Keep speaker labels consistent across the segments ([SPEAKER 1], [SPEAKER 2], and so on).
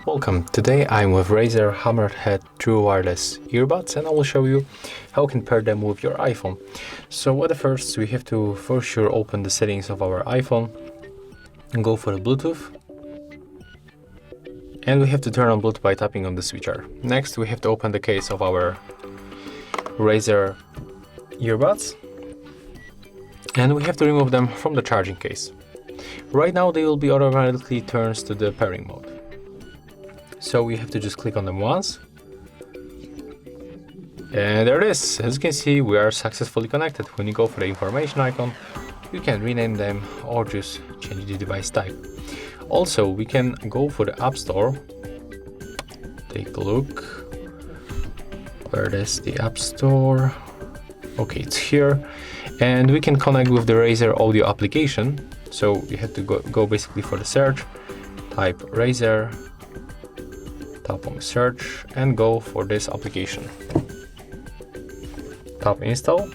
[SPEAKER 1] Welcome, today I'm with Razer Hammerhead True Wireless Earbuds and I will show you how you can pair them with your iPhone. So at first we have to for sure open the settings of our iPhone and go for the Bluetooth. And we have to turn on Bluetooth by tapping on the switcher. Next we have to open the case of our Razer earbuds and we have to remove them from the charging case. Right now they will be automatically turned to the pairing mode. So we have to just click on them once. And there it is. As you can see, we are successfully connected. When you go for the information icon, you can rename them or just change the device type. Also, we can go for the App Store. Take a look. Where is the App Store? Okay, it's here. And we can connect with the Razer audio application. So you have to go basically for the search, type Razer, tap on search and go for this application. Tap install.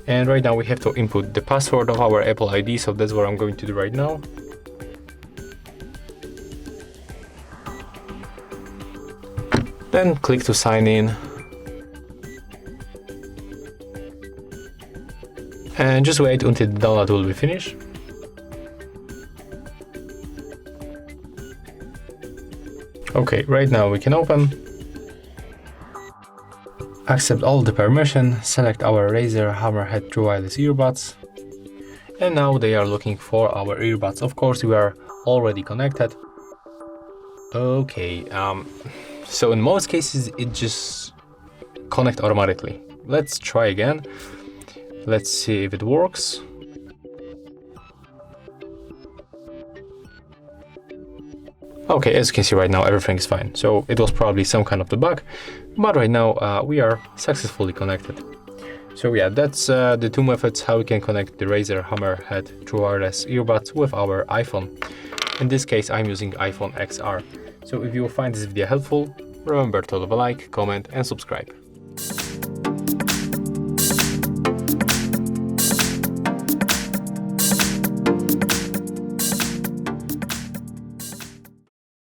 [SPEAKER 1] And right now we have to input the password of our Apple ID, so that's what I'm going to do right now. Then click to sign in. And just wait until the download will be finished. Okay, right now we can open, accept all the permission, select our Razer Hammerhead True Wireless Earbuds, and now they are looking for our earbuds. Of course, we are already connected. Okay, so in most cases it just connects automatically. Let's try again. Let's see if it works. Okay, as you can see right now, everything is fine. So it was probably some kind of the bug, but right now we are successfully connected. So yeah, that's the two methods how we can connect the Razer Hammerhead True Wireless Earbuds with our iPhone. In this case, I'm using iPhone XR. So if you find this video helpful, remember to leave a like, comment and subscribe.